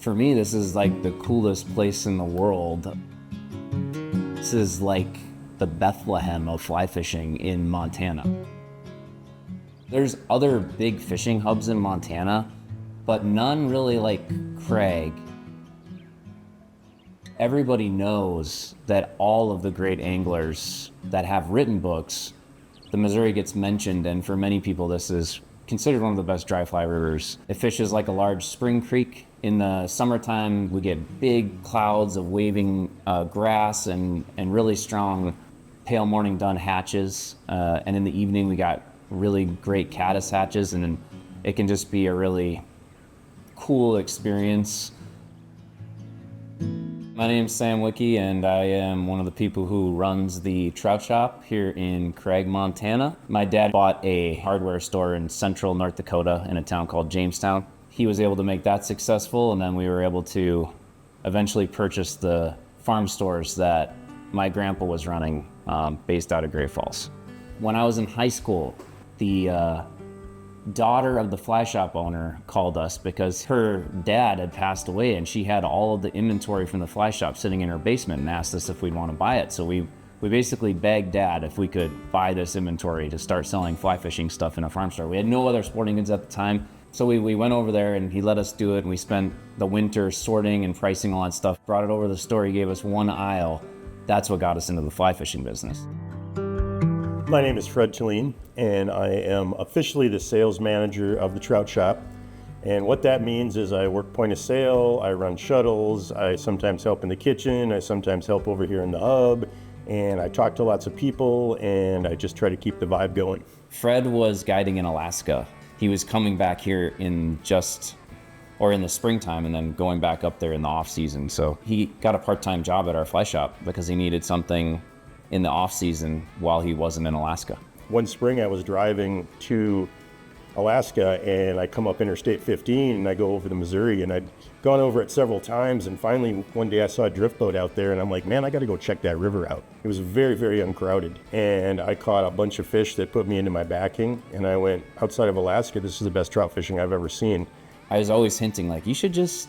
For me, this is like the coolest place in the world. This is like the Bethlehem of fly fishing in Montana. There's other big fishing hubs in Montana, but none really like Craig. Everybody knows that all of the great anglers that have written books, the Missouri gets mentioned, and for many people this is considered one of the best dry fly rivers. It fishes like a large spring creek. In the summertime, we get big clouds of waving grass and really strong pale morning dun hatches. And in the evening, we got really great caddis hatches, and it can just be a really cool experience. My name's Sam Wicke, and I am one of the people who runs the Trout Shop here in Craig, Montana. My dad bought a hardware store in central North Dakota in a town called Jamestown. He was able to make that successful, and then we were able to eventually purchase the farm stores that my grandpa was running based out of Great Falls. When I was in high school, the daughter of the fly shop owner called us because her dad had passed away, and she had all of the inventory from the fly shop sitting in her basement and asked us if we'd want to buy it. So we basically begged Dad if we could buy this inventory to start selling fly fishing stuff in a farm store. We had no other sporting goods at the time. So we went over there and he let us do it, and we spent the winter sorting and pricing all that stuff. Brought it over to the store, he gave us one aisle. That's what got us into the fly fishing business. My name is Fred Tillene, and I am officially the sales manager of the Trout Shop. And what that means is I work point of sale, I run shuttles, I sometimes help in the kitchen, I sometimes help over here in the hub, and I talk to lots of people, and I just try to keep the vibe going. Fred was guiding in Alaska. He was coming back here in the springtime and then going back up there in the off season. So he got a part-time job at our fly shop because he needed something in the off season while he wasn't in Alaska. One spring I was driving to Alaska and I come up Interstate 15 and I go over the Missouri, and I'd gone over it several times, and finally one day I saw a drift boat out there and I'm like, man, I gotta go check that river out. It was very, very uncrowded, and I caught a bunch of fish that put me into my backing, and I went, outside of Alaska, this is the best trout fishing I've ever seen. I was always hinting like, you should just,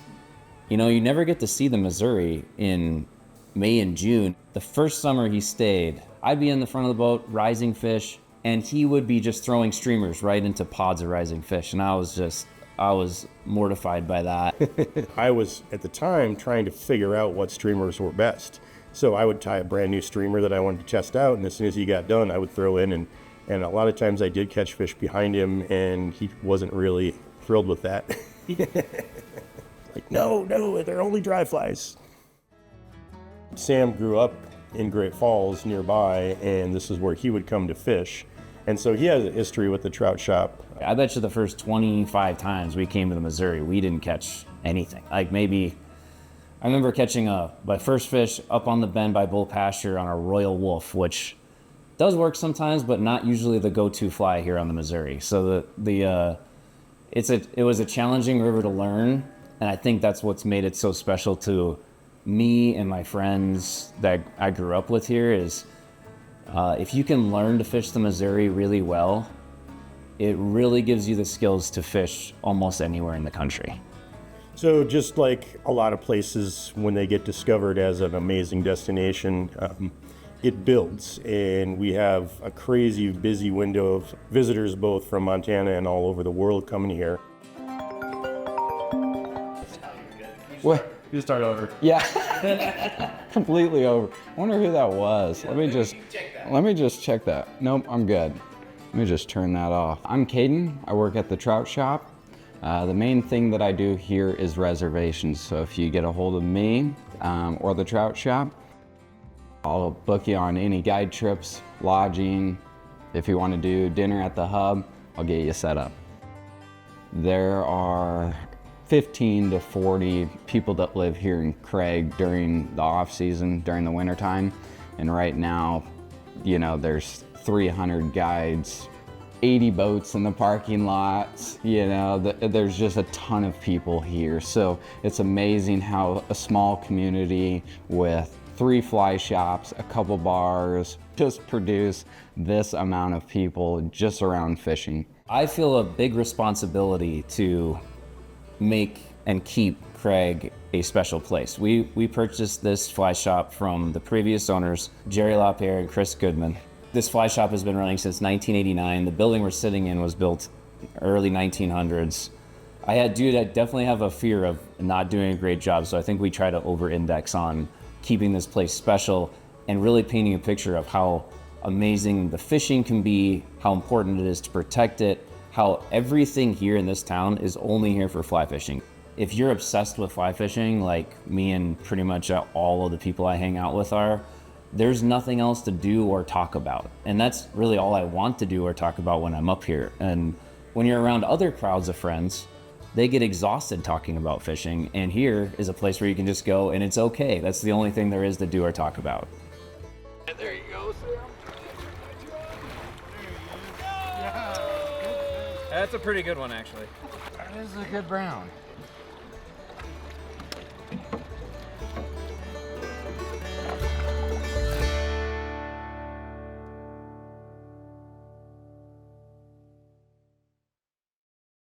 you never get to see the Missouri in May and June. The first summer he stayed, I'd be in the front of the boat rising fish, and he would be just throwing streamers right into pods of rising fish. And I was mortified by that. I was at the time trying to figure out what streamers were best. So I would tie a brand new streamer that I wanted to test out, and as soon as he got done, I would throw in, and a lot of times I did catch fish behind him, and he wasn't really thrilled with that. Like, no, they're only dry flies. Sam grew up in Great Falls nearby, and this is where he would come to fish. And so he has a history with the Trout Shop. I bet you the first 25 times we came to the Missouri, we didn't catch anything. Like maybe, I remember catching my first fish up on the bend by Bull Pasture on a Royal Wolf, which does work sometimes, but not usually the go-to fly here on the Missouri. So it was a challenging river to learn, and I think that's what's made it so special to me and my friends that I grew up with here is if you can learn to fish the Missouri really well, it really gives you the skills to fish almost anywhere in the country. So just like a lot of places, when they get discovered as an amazing destination, it builds, and we have a crazy busy window of visitors both from Montana and all over the world coming here. What? You start over. Yeah, completely over. I wonder who that was. Let me just check that. Nope, I'm good. Let me just turn that off. I'm Caden. I work at the Trout Shop. The main thing that I do here is reservations. So if you get a hold of me or the Trout Shop, I'll book you on any guide trips, lodging. If you want to do dinner at the hub, I'll get you set up. There are 15 to 40 people that live here in Craig during the off season, during the winter time. And right now, there's 300 guides, 80 boats in the parking lots. There's just a ton of people here. So it's amazing how a small community with 3 fly shops, a couple bars, just produce this amount of people just around fishing. I feel a big responsibility to make and keep Craig a special place. We purchased this fly shop from the previous owners, Jerry LaPierre and Chris Goodman. This fly shop has been running since 1989. The building we're sitting in was built early 1900s. I definitely have a fear of not doing a great job, so I think we try to over-index on keeping this place special and really painting a picture of how amazing the fishing can be, how important it is to protect it, how everything here in this town is only here for fly fishing. If you're obsessed with fly fishing, like me and pretty much all of the people I hang out with are, there's nothing else to do or talk about. And that's really all I want to do or talk about when I'm up here. And when you're around other crowds of friends, they get exhausted talking about fishing. And here is a place where you can just go and it's okay. That's the only thing there is to do or talk about. There you go, Sam. That's a pretty good one, actually. That is a good brown.